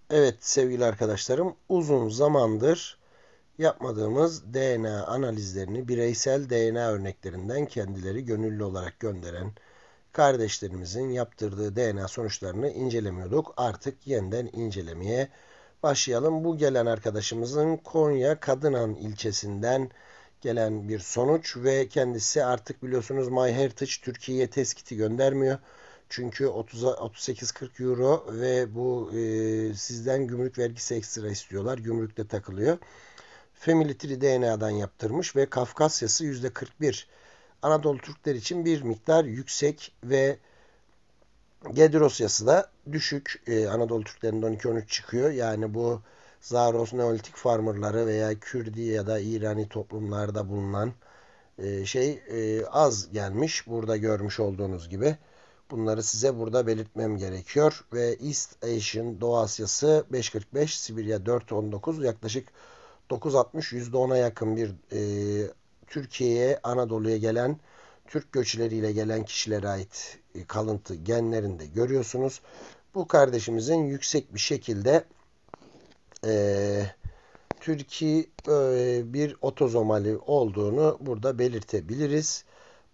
Evet sevgili arkadaşlarım, uzun zamandır yapmadığımız DNA analizlerini bireysel DNA örneklerinden kendileri gönüllü olarak gönderen kardeşlerimizin yaptırdığı DNA sonuçlarını incelemiyorduk. Artık yeniden incelemeye başlayalım. Bu gelen arkadaşımızın Konya Kadınan ilçesinden gelen bir sonuç ve kendisi artık biliyorsunuz MyHeritage Türkiye'ye test göndermiyor. Çünkü 38-40 euro ve bu sizden gümrük vergisi ekstra istiyorlar. Gümrükte takılıyor. Family Tree DNA'dan yaptırmış ve Kafkasya'sı %41. Anadolu Türkler için bir miktar yüksek ve Gedrosya'sı da düşük. Anadolu Türklerinde 12-13 çıkıyor. Yani bu Zaros Neolitik farmerları veya Kürdi ya da İrani toplumlarda bulunan az gelmiş. Burada görmüş olduğunuz gibi. Bunları size burada belirtmem gerekiyor. Ve East Asian Doğu Asyası 5.45, Sibirya 4.19, yaklaşık 9.60 %10'a yakın bir Türkiye'ye, Anadolu'ya gelen Türk göçleriyle gelen kişilere ait kalıntı genlerinde görüyorsunuz. Bu kardeşimizin yüksek bir şekilde e, Türkiye bir otozomali olduğunu burada belirtebiliriz.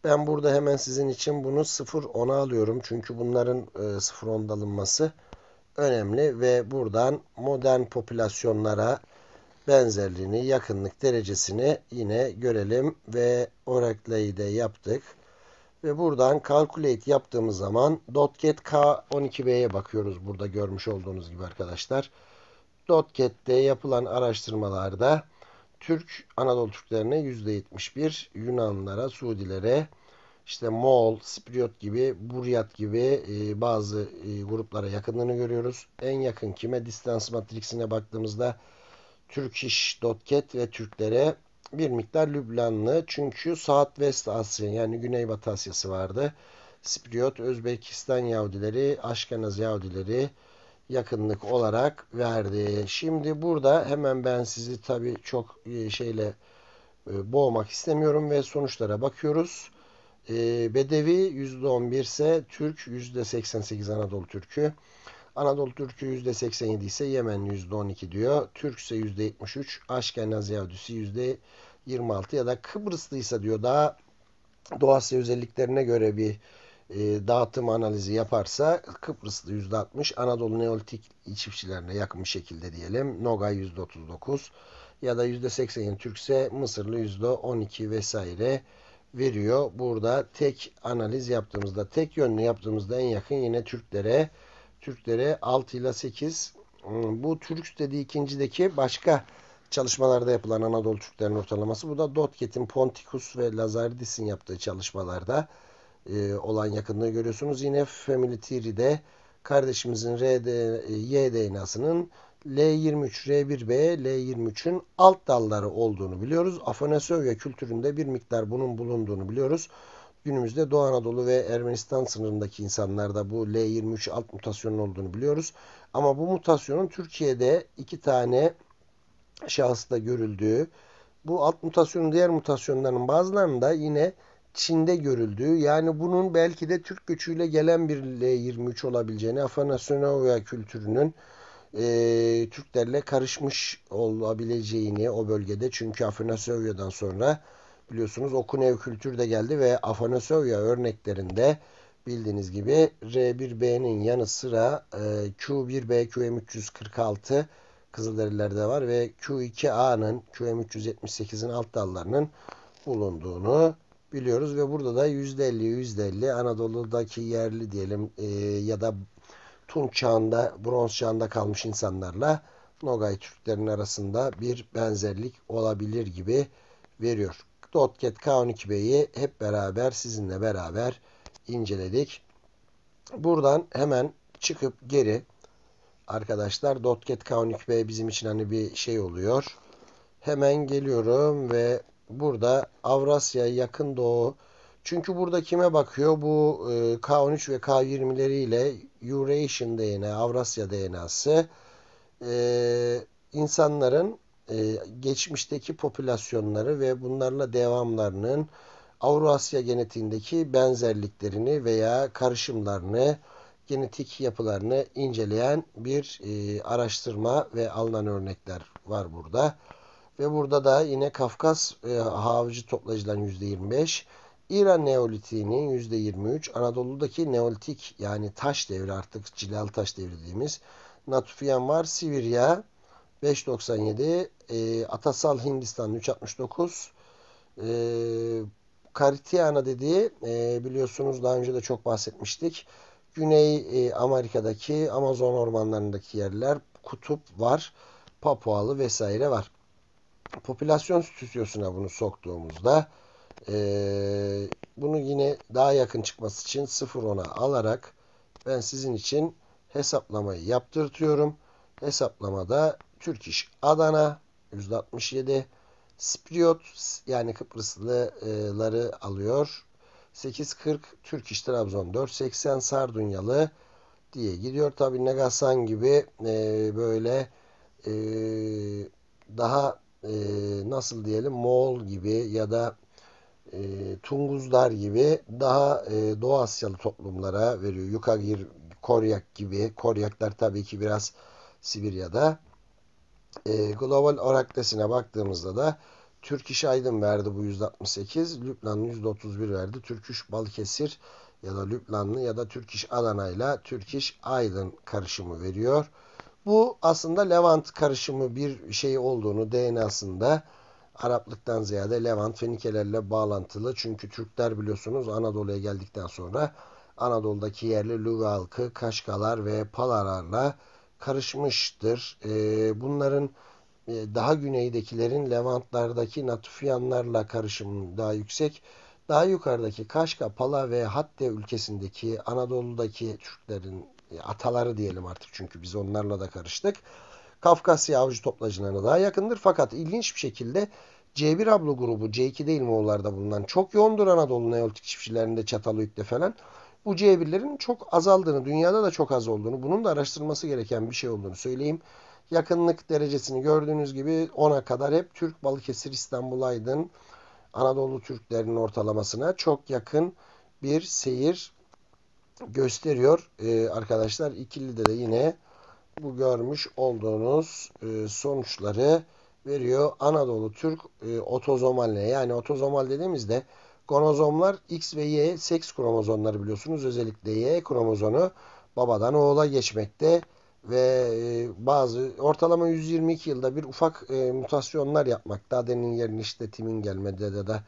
Ben burada hemen sizin için bunu 0-10'a alıyorum. Çünkü bunların 0-10'da alınması önemli ve buradan modern popülasyonlara benzerliğini, yakınlık derecesini yine görelim ve Oracle'yi de yaptık. Ve buradan calculate yaptığımız zaman .get K12B'ye bakıyoruz burada görmüş olduğunuz gibi arkadaşlar. .get'te yapılan araştırmalarda Anadolu Türklerine %71, Yunanlılara, Suudilere, işte Moğol, Sipriot gibi, Buryat gibi bazı gruplara yakınlığını görüyoruz. En yakın kime? Distance Matrix'ine baktığımızda Turkish.cat ve Türklere bir miktar Lübnanlı. Çünkü Southwest Asya yani Güneybatı Asya'sı vardı. Sipriot, Özbekistan Yahudileri, Aşkenaz Yahudileri yakınlık olarak verdi. Şimdi burada hemen ben sizi tabii çok boğmak istemiyorum ve sonuçlara bakıyoruz. Bedevi %11 ise Türk %88 Anadolu Türk'ü. Anadolu Türk'ü %87 ise Yemen %12 diyor. Türk ise %73. Aşkenaz Yahudisi %26 ya da Kıbrıslıysa diyor daha Doğu Asya özelliklerine göre bir dağıtım analizi yaparsa Kıbrıslı %60, Anadolu Neolitik çiftçilerine yakın bir şekilde diyelim. Nogay %39 ya da %80 Türkse Mısırlı %12 vesaire veriyor. Burada tek analiz yaptığımızda, tek yönlü yaptığımızda en yakın yine Türklere 6 ile 8. Bu Türk dediği ikincideki başka çalışmalarda yapılan Anadolu Türklerin ortalaması. Bu da Dotget'in, Ponticus ve Lazaridis'in yaptığı çalışmalarda olan yakınlığı görüyorsunuz. Yine Family Tree'de kardeşimizin Y DNA'sının L23, R1B, L23'ün alt dalları olduğunu biliyoruz. Afanasovya kültüründe bir miktar bunun bulunduğunu biliyoruz. Günümüzde Doğu Anadolu ve Ermenistan sınırındaki insanlarda bu L23 alt mutasyonun olduğunu biliyoruz. Ama bu mutasyonun Türkiye'de 2 tane şahısta görüldüğü, bu alt mutasyonun diğer mutasyonların bazılarında yine Çin'de görüldüğü, yani bunun belki de Türk göçüyle gelen bir L23 olabileceğini, Afanasyonova kültürünün Türklerle karışmış olabileceğini o bölgede, çünkü Afanasyova'dan sonra biliyorsunuz Okunev kültürü de geldi ve Afanasovya örneklerinde bildiğiniz gibi R1B'nin yanı sıra Q1B, QM346 Kızılderililerde var ve Q2A'nın, QM378'in alt dallarının bulunduğunu biliyoruz ve burada da %50 Anadolu'daki yerli diyelim ya da Tunç çağında, bronz çağında kalmış insanlarla Nogay Türklerin arasında bir benzerlik olabilir gibi veriyor. Dotket K12B'yi hep beraber sizinle beraber inceledik. Buradan hemen çıkıp geri arkadaşlar Dotket K12B bizim için hani bir şey oluyor. Hemen geliyorum ve burada Avrasya, Yakın Doğu. Çünkü burada kime bakıyor? Bu K13 ve K20'leri ile Eurasian DNA, Avrasya DNA'sı insanların geçmişteki popülasyonları ve bunlarla devamlarının Avrasya genetiğindeki benzerliklerini veya karışımlarını genetik yapılarını inceleyen bir araştırma ve alınan örnekler var burada. Ve burada da yine Kafkas avcı toplayıcıların %25, İran Neolitiğinin %23, Anadolu'daki Neolitik yani taş devri artık cilalı taş devri dediğimiz Natufian var. Sibirya 5.97, Atasal Hindistan 3.69, Karitiana dediği biliyorsunuz daha önce de çok bahsetmiştik. Güney Amerika'daki Amazon ormanlarındaki yerler, kutup var, Papualı vesaire var. Popülasyon stüdyosuna bunu soktuğumuzda bunu yine daha yakın çıkması için 0.10'a alarak ben sizin için hesaplamayı yaptırtıyorum. Hesaplamada Türk İş Adana %67, Spriyot yani Kıbrıslıları alıyor. 8.40 Türk İş Trabzon 4.80 Sardunyalı diye gidiyor. Tabi Negasan gibi böyle daha nasıl diyelim Moğol gibi ya da Tunguzlar gibi daha Doğu Asyalı toplumlara veriyor. Yukagir, Koryak gibi. Koryaklar tabii ki biraz Sibirya'da. Global Oracles'ine baktığımızda da Türk İş Aydın verdi bu %68. Lübnanlı %31 verdi. Türk İş Balıkesir ya da Lübnanlı ya da Türk İş Adana ile Türk İş Aydın karışımı veriyor. Bu aslında Levant karışımı bir şey olduğunu DNA'sında Araplıktan ziyade Levant Fenikelerle bağlantılı. Çünkü Türkler biliyorsunuz Anadolu'ya geldikten sonra Anadolu'daki yerli Luvi halkı, Kaşgalar ve Palarlarla karışmıştır. Bunların daha güneydekilerin Levantlardaki Natufiyanlarla karışımı daha yüksek. Daha yukarıdaki Kaşka, Pala ve Hatte ülkesindeki Anadolu'daki Türklerin ataları diyelim artık çünkü biz onlarla da karıştık. Kafkasya avcı toplacılarına daha yakındır. Fakat ilginç bir şekilde C1 haplogrubu C2 değil Moğollarda bulunan çok yoğundur Anadolu Neolitik çiftçilerinde Çatalhöyük'te falan. Bu C1'lerin çok azaldığını, dünyada da çok az olduğunu, bunun da araştırılması gereken bir şey olduğunu söyleyeyim. Yakınlık derecesini gördüğünüz gibi 10'a kadar hep Türk, Balıkesir, İstanbul, Aydın, Anadolu Türklerinin ortalamasına çok yakın bir seyir gösteriyor. Arkadaşlar ikilide de yine bu görmüş olduğunuz sonuçları veriyor. Anadolu Türk otozomal ne? Yani otozomal dediğimizde gonozomlar X ve Y seks kromozomları biliyorsunuz. Özellikle Y kromozomu babadan oğula geçmekte ve bazı ortalama 122 yılda bir ufak mutasyonlar yapmakta. Adenin yerine işte timin gelmede ya da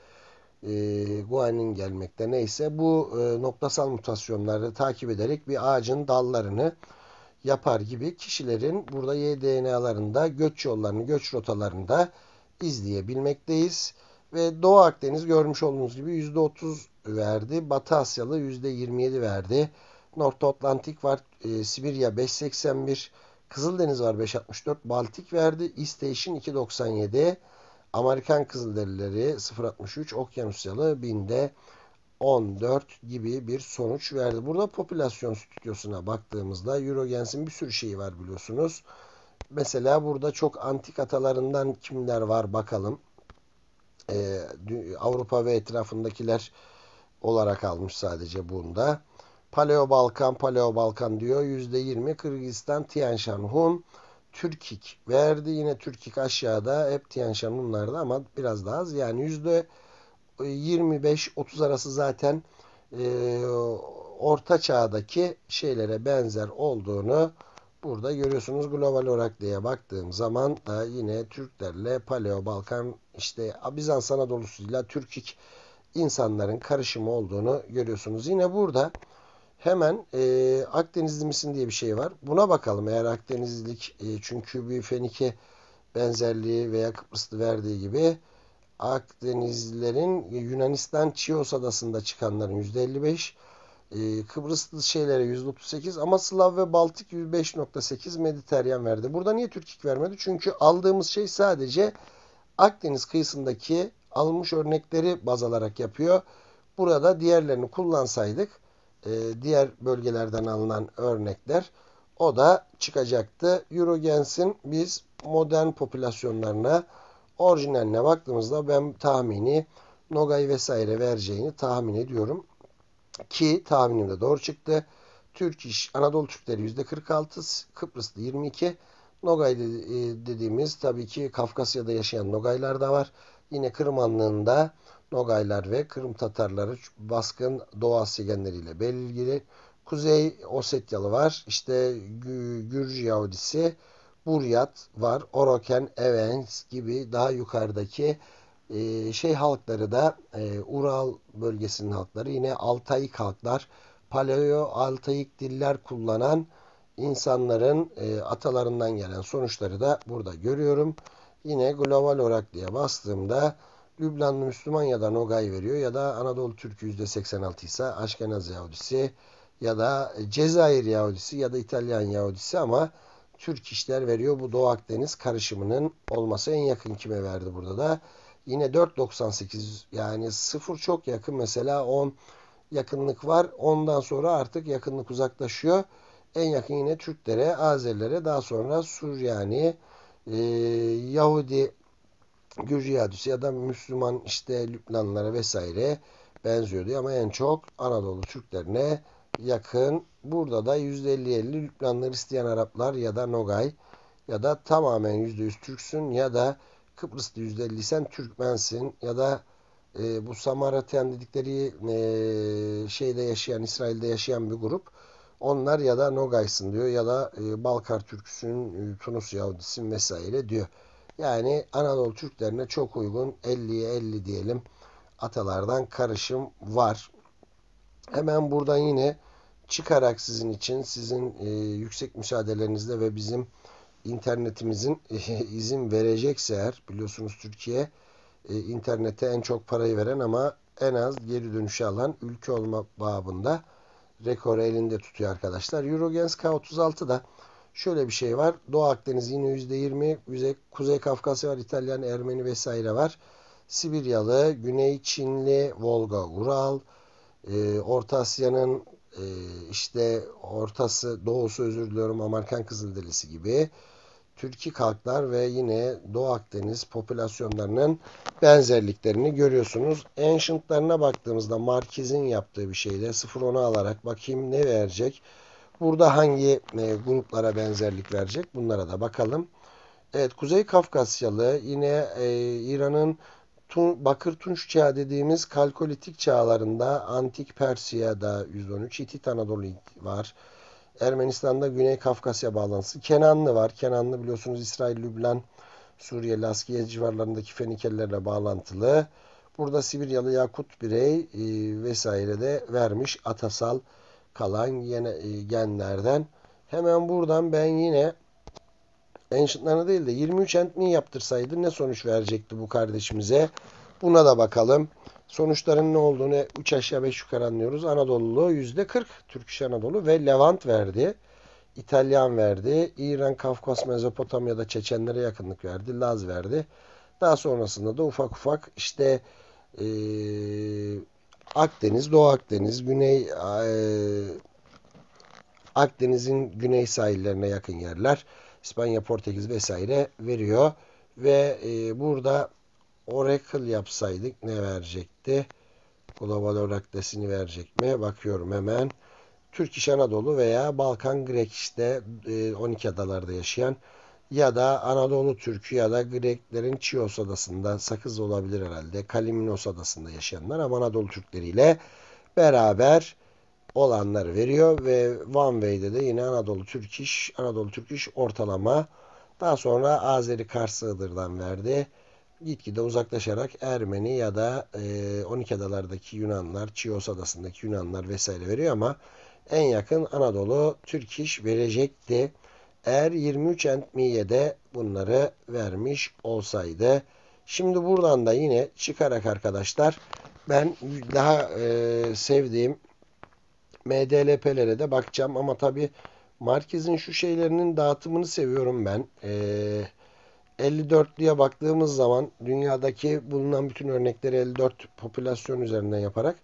guanin gelmekte neyse bu noktasal mutasyonları takip ederek bir ağacın dallarını yapar gibi kişilerin burada Y-DNA'larında göç yollarını, göç rotalarında izleyebilmekteyiz. Ve Doğu Akdeniz görmüş olduğunuz gibi %30 verdi. Batı Asyalı %27 verdi. North Atlantik var. Sibirya 5.81. Kızıldeniz var 5.64. Baltik verdi. East Asian 2.97. Amerikan Kızılderilileri 0.63. Okyanusyalı binde 14 gibi bir sonuç verdi. Burada popülasyon stüdyosuna baktığımızda Eurogens'in bir sürü şeyi var biliyorsunuz. Mesela burada çok antik atalarından kimler var bakalım. Avrupa ve etrafındakiler olarak almış sadece bunda. Paleo Balkan diyor. %20 Kırgızistan Tian Shan Hun. Türkik verdi. Yine Türkik aşağıda. Hep Tian Shan Hun'larda ama biraz daha az. Yani %25-30 arası zaten orta çağdaki şeylere benzer olduğunu burada görüyorsunuz. Global Oracle'ye baktığım zaman da yine Türklerle Paleo Balkan işte Bizans Anadolu'suyla Türkik insanların karışımı olduğunu görüyorsunuz. Yine burada hemen Akdenizli misin diye bir şey var. Buna bakalım eğer Akdenizlilik çünkü bir Fenike benzerliği veya Kıbrıslı verdiği gibi Akdenizlilerin Yunanistan Chios adasında çıkanların %55, Kıbrıslı şeylere %38 ama Slav ve Baltik %5.8 Mediterranean verdi. Burada niye Türkik vermedi? Çünkü aldığımız şey sadece Akdeniz kıyısındaki alınmış örnekleri baz alarak yapıyor. Burada diğerlerini kullansaydık diğer bölgelerden alınan örnekler o da çıkacaktı. Eurogens'in biz modern popülasyonlarına orijinaline baktığımızda ben tahmini Nogay vesaire vereceğini tahmin ediyorum. Ki tahminim de doğru çıktı. Türk İş, Anadolu Türkleri %46, Kıbrıslı 22. Nogay dediğimiz tabii ki Kafkasya'da yaşayan Nogaylar da var. Yine Kırım Hanlığı'nda Nogaylar ve Kırım Tatarları baskın Doğu Asya genleriyle belirgili. Kuzey Osetyalı var. İşte Gürcü Yahudisi, Buryat var. Oroken, Evens gibi daha yukarıdaki halkları da Ural bölgesinin halkları, yine Altayik halklar, Paleo Altayik diller kullanan insanların atalarından gelen sonuçları da burada görüyorum. Yine global olarak diye bastığımda Lübnanlı Müslüman ya da Nogay veriyor, ya da Anadolu Türk'ü %86 ise Aşkenaz Yahudisi ya da Cezayir Yahudisi ya da İtalyan Yahudisi, ama Türk işler veriyor. Bu Doğu Akdeniz karışımının olması en yakın kime verdi burada da? Yine 4.98, yani 0 çok yakın, mesela 10 yakınlık var. Ondan sonra artık yakınlık uzaklaşıyor. En yakın yine Türklere, Azerilere, daha sonra Süryani, Yahudi, Gürcü Yahudisi ya da Müslüman işte Lübnanlılara vesaire benziyordu, ama en çok Anadolu Türklerine yakın. Burada da %50-50 Lübnanlı Hristiyan Araplar ya da Nogay, ya da tamamen %100 Türksün, ya da Kıbrıs'ta %50 sen Türkmensin, ya da bu Samaratian dedikleri şeyde yaşayan, İsrail'de yaşayan bir grup. Onlar ya da Nogaysın diyor, ya da Balkar Türk'sün, Tunus Yahudisin vesaire diyor. Yani Anadolu Türklerine çok uygun 50'ye 50 diyelim. Atalardan karışım var. Hemen buradan yine çıkarak sizin için, sizin yüksek müsaadelerinizle ve bizim internetimizin izin verecekse eğer, biliyorsunuz Türkiye internete en çok parayı veren ama en az geri dönüşü alan ülke olma babında rekoru elinde tutuyor arkadaşlar. Eurogens K36'da şöyle bir şey var. Doğu Akdeniz yine %20, Kuzey Kafkasya var, İtalyan, Ermeni vesaire var. Sibiryalı, Güney Çinli, Volga, Ural, Orta Asya'nın işte ortası, doğusu, özür diliyorum, Amerikan Kızılderisi gibi Türkik halklar ve yine Doğu Akdeniz popülasyonlarının benzerliklerini görüyorsunuz. Ancient'larına baktığımızda Marquez'in yaptığı bir şeyde 0-10'u alarak bakayım ne verecek. Burada hangi gruplara benzerlik verecek? Bunlara da bakalım. Evet, Kuzey Kafkasyalı yine İran'ın Bakır Tunç Çağı dediğimiz Kalkolitik çağlarında, Antik Persiya'da %13, Hitit Anadolu var. Ermenistan'da Güney Kafkasya bağlantısı. Kenanlı var. Kenanlı biliyorsunuz İsrail, Lübnan, Suriye, Laskiye civarlarındaki Fenikelilerle bağlantılı. Burada Sibiryalı Yakut birey vesaire de vermiş atasal kalan genlerden. Hemen buradan ben yine Ancient'larına değil de 23 Entmi yaptırsaydı ne sonuç verecekti bu kardeşimize? Buna da bakalım. Sonuçların ne olduğunu 3 aşağı 5 yukarı anlıyoruz. Anadolu %40, Türk İş Anadolu ve Levant verdi. İtalyan verdi. İran, Kafkas, Mezopotamya'da Çeçenlere yakınlık verdi. Laz verdi. Daha sonrasında da ufak ufak işte Akdeniz, Doğu Akdeniz, Güney Akdeniz'in güney sahillerine yakın yerler, İspanya, Portekiz vesaire veriyor. Ve burada Oracle yapsaydık ne verecekti? Global olarak desini verecek mi? Bakıyorum hemen. Türk İş Anadolu veya Balkan Grek, işte 12 adalarda yaşayan, ya da Anadolu Türk'ü ya da Greklerin Chios adasında, Sakız olabilir herhalde, Kaliminos adasında yaşayanlar, ama Anadolu Türkleriyle beraber olanları veriyor ve One Way'de de yine Anadolu Türk İş ortalama. Daha sonra Azeri Kars Iğdır'dan verdi. Gitgide uzaklaşarak Ermeni ya da 12 adalardaki Yunanlar, Chios adasındaki Yunanlar vesaire veriyor, ama en yakın Anadolu Türk İş verecekti. Eğer 23 Entmiye de bunları vermiş olsaydı. Şimdi buradan da yine çıkarak arkadaşlar ben daha sevdiğim MDLP'lere de bakacağım, ama tabi Marquez'in şu şeylerinin dağıtımını seviyorum ben. 54'lüye baktığımız zaman dünyadaki bulunan bütün örnekleri 54 popülasyon üzerinden yaparak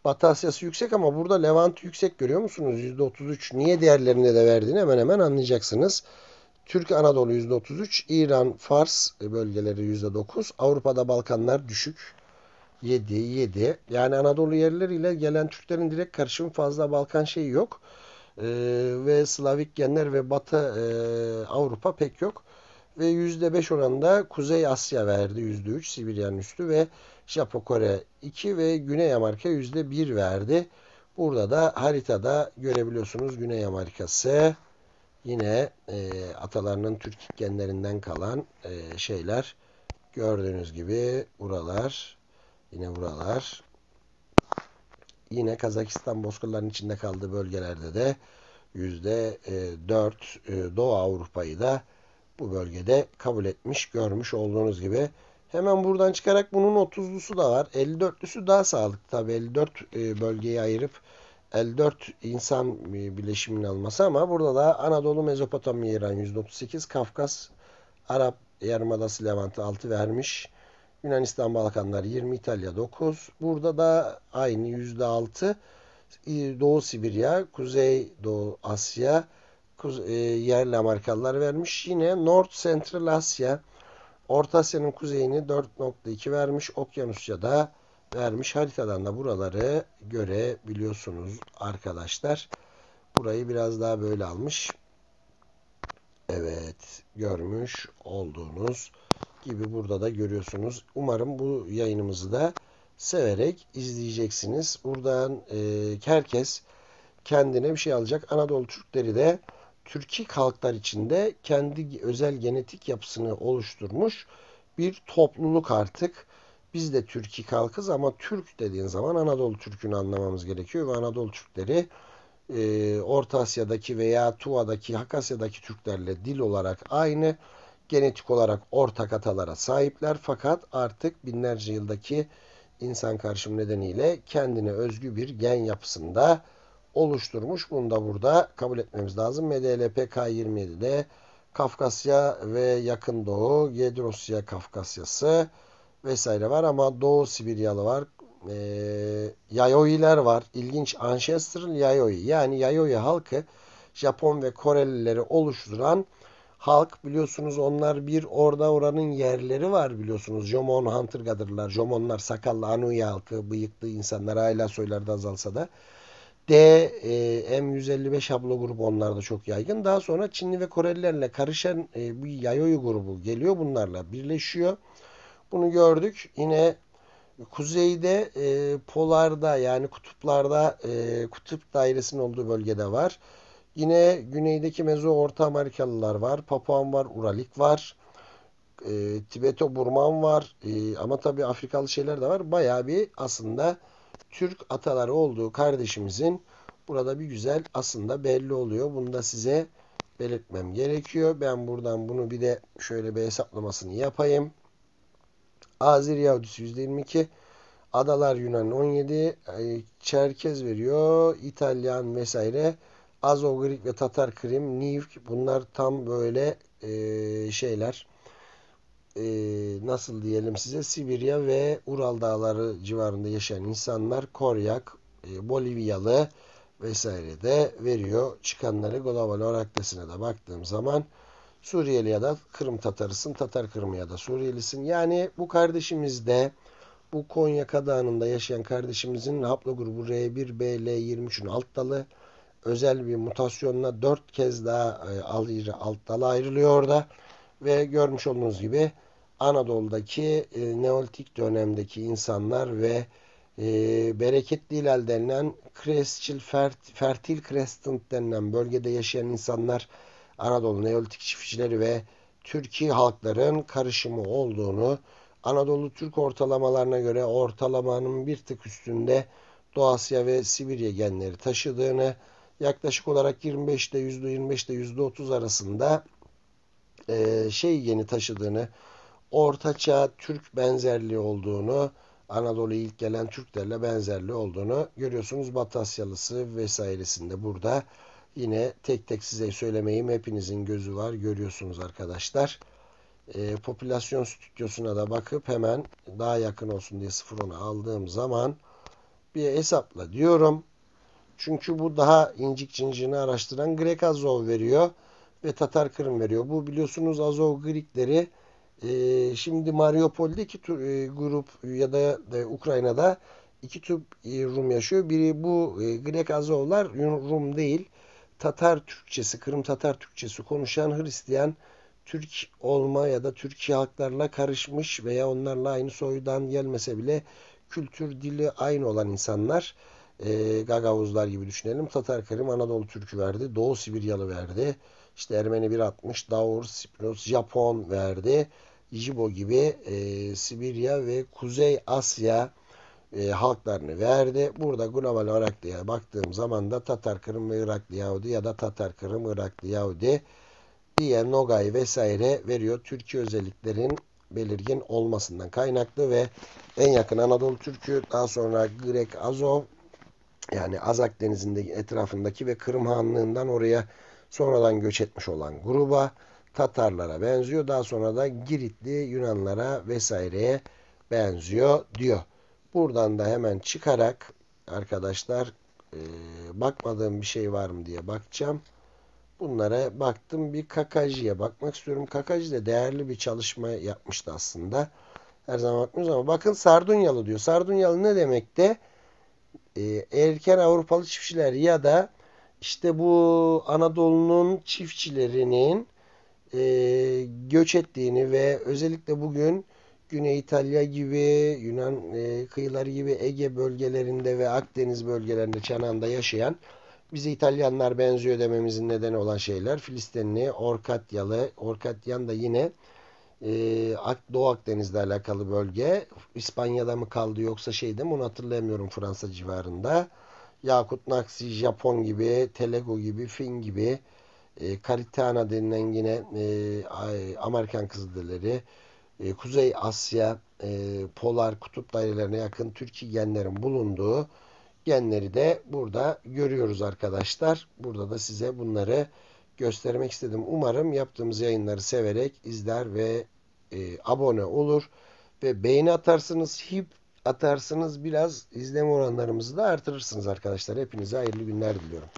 Batı Asya'sı yüksek, ama burada Levant yüksek, görüyor musunuz? %33. Niye diğerlerine de verdiğini hemen hemen anlayacaksınız. Türk Anadolu %33, İran, Fars bölgeleri %9, Avrupa'da Balkanlar düşük. 7. Yani Anadolu yerleriyle gelen Türklerin direkt karışımı, fazla Balkan şeyi yok. ve Slavik genler ve Batı Avrupa pek yok. Ve %5 oranında Kuzey Asya verdi, %3 Sibirya'nın üstü ve Japo-Kore 2 ve Güney Amerika %1 verdi. Burada da haritada görebiliyorsunuz Güney Amerika'sı yine atalarının Türk genlerinden kalan şeyler. Gördüğünüz gibi buralar, yine buralar. Yine Kazakistan bozkırların içinde kaldığı bölgelerde de %4 Doğu Avrupa'yı da bu bölgede kabul etmiş, görmüş olduğunuz gibi. Hemen buradan çıkarak bunun 30'lusu da var. 54'lüsü daha sağlıklı tabii. 54 bölgeyi ayırıp 54 insan bileşimini alması ama burada da Anadolu, Mezopotamya, İran %38, Kafkas, Arap Yarımadası, Levant'ı 6 vermiş. Yunanistan, Balkanlar 20, İtalya 9. Burada da aynı %6. Doğu Sibirya, Kuzey Doğu Asya, yerli Amerikalılar vermiş. Yine North Central Asya, Orta Asya'nın kuzeyini 4.2 vermiş. Okyanusya'da vermiş. Haritadan da buraları görebiliyorsunuz arkadaşlar. Burayı biraz daha böyle almış. Evet, görmüş olduğunuz gibi burada da görüyorsunuz. Umarım bu yayınımızı da severek izleyeceksiniz. Buradan herkes kendine bir şey alacak. Anadolu Türkleri de Türki halklar içinde kendi özel genetik yapısını oluşturmuş bir topluluk artık. Biz de Türki halkız ama Türk dediğin zaman Anadolu Türk'ünü anlamamız gerekiyor ve Anadolu Türkleri Orta Asya'daki veya Tuva'daki, Hakasya'daki Türklerle dil olarak aynı, genetik olarak ortak atalara sahipler fakat artık binlerce yıldaki insan karışımı nedeniyle kendine özgü bir gen yapısında oluşturmuş. Bunu da burada kabul etmemiz lazım. MDLP K27'de Kafkasya ve Yakın Doğu, Gedrosya Kafkasyası vesaire var ama Doğu Sibiryalı var. Yayoiler var. İlginç Ancestral Yayoi. Yani Yayoi halkı Japon ve Korelileri oluşturan halk biliyorsunuz onlar bir orada oranın yerleri var biliyorsunuz. Jomon Hunter'gadırlar. Jomonlar sakallı Anuyi halkı, bıyıklı insanlar hala soylarda azalsa da. M155 haplogrubu onlarda çok yaygın. Daha sonra Çinli ve Korelilerle karışan bir Yayoi grubu geliyor. Bunlarla birleşiyor. Bunu gördük. Yine kuzeyde polarda yani kutuplarda kutup dairesinin olduğu bölgede var. Yine güneydeki Mezo-Orta Amerikalılar var. Papuan var, Uralik var. Tibeto-Burman var. Ama tabii Afrikalı şeyler de var. Bayağı bir aslında Türk ataları olduğu kardeşimizin burada bir güzel aslında belli oluyor. Bunu da size belirtmem gerekiyor. Ben buradan bunu bir de şöyle bir hesaplamasını yapayım. Azeri Yahudisi %22. Adalar Yunan 17. Çerkez veriyor. İtalyan vesaire. Azov, Grik ve Tatar Krim, Nivk bunlar tam böyle şeyler. Nasıl diyelim size Sibirya ve Ural Dağları civarında yaşayan insanlar Koryak, Bolivyalı vesaire de veriyor. Çıkanları global olarak de baktığım zaman Suriyeli ya da Kırım Tatarısın, Tatar Kırımı ya da Suriyelisin. Yani bu kardeşimiz de bu Konya Kadağı'nda yaşayan kardeşimizin haplogrubu R1BL23'ün alt dalı özel bir mutasyonla 4 kez daha alt dala ayrılıyor orada. Ve görmüş olduğunuz gibi Anadolu'daki Neolitik dönemdeki insanlar ve bereketli hilal denilen fertil crescent denilen bölgede yaşayan insanlar Anadolu Neolitik çiftçileri ve Türkiye halkların karışımı olduğunu, Anadolu Türk ortalamalarına göre ortalamanın bir tık üstünde Doğu Asya ve Sibirya genleri taşıdığını, yaklaşık olarak 25'te %30 arasında geni taşıdığını, ortaçağ Türk benzerliği olduğunu, Anadolu'ya ilk gelen Türklerle benzerliği olduğunu görüyorsunuz. Batı Asyalısı vesairesinde burada yine tek tek size söylemeyeyim. Hepinizin gözü var. Görüyorsunuz arkadaşlar. Popülasyon stüdyosuna da bakıp hemen daha yakın olsun diye 0.10'u aldığım zaman bir hesapla diyorum. Çünkü bu daha incik cincini araştıran Grek Azov veriyor ve Tatar Kırım veriyor. Bu biliyorsunuz Azov Grekleri şimdi Mariupol'de iki grup ya da Ukrayna'da iki tür Rum yaşıyor. Biri bu Grek Azovlar Rum değil. Tatar Türkçesi, Kırım Tatar Türkçesi konuşan Hristiyan Türk olma ya da Türkiye halklarla karışmış veya onlarla aynı soydan gelmese bile kültür, dili aynı olan insanlar. Gagavuzlar gibi düşünelim. Tatar Kırım Anadolu Türk'ü verdi. Doğu Sibiryalı verdi. İşte Ermeni 160, Daur, Sipros, Japon verdi. Jibo gibi Sibirya ve Kuzey Asya halklarını verdi. Burada global olarak diye baktığım zaman da Tatar Kırım ve Iraklı Yahudi ya da Tatar Kırım Iraklı Yahudi diye Nogay vesaire veriyor. Türkiye özelliklerin belirgin olmasından kaynaklı ve en yakın Anadolu Türk'ü, daha sonra Grek Azov, yani Azak Denizi'ndeki etrafındaki ve Kırım Hanlığı'ndan oraya sonradan göç etmiş olan gruba, Tatarlara benziyor. Daha sonra da Giritli Yunanlara vesaireye benziyor diyor. Buradan da hemen çıkarak arkadaşlar bakmadığım bir şey var mı diye bakacağım. Bunlara baktım. Bir Kakaji'ye bakmak istiyorum. Kakaji de değerli bir çalışma yapmıştı aslında. Her zaman bakmıyoruz ama bakın Sardunyalı diyor. Sardunyalı ne demek de erken Avrupalı çiftçiler ya da işte bu Anadolu'nun çiftçilerinin göç ettiğini ve özellikle bugün Güney İtalya gibi, Yunan kıyıları gibi Ege bölgelerinde ve Akdeniz bölgelerinde, Çanağı'nda yaşayan, bize İtalyanlar benziyor dememizin nedeni olan şeyler. Filistinli, Orkatyalı, Orkatyan da yine Doğu Akdeniz'le alakalı bölge. İspanya'da mı kaldı yoksa şeyde mi onu hatırlayamıyorum, Fransa civarında. Yakut Naksi, Japon gibi, Telego gibi, Fin gibi, Karitana denilen yine Amerikan Kızılderili, Kuzey Asya, polar kutup dairelerine yakın Türkiye genlerin bulunduğu genleri de burada görüyoruz arkadaşlar. Burada da size bunları göstermek istedim. Umarım yaptığımız yayınları severek izler ve abone olur ve beğeni atarsınız, hip atarsınız, biraz izleme oranlarımızı da artırırsınız arkadaşlar. Hepinize hayırlı günler diliyorum.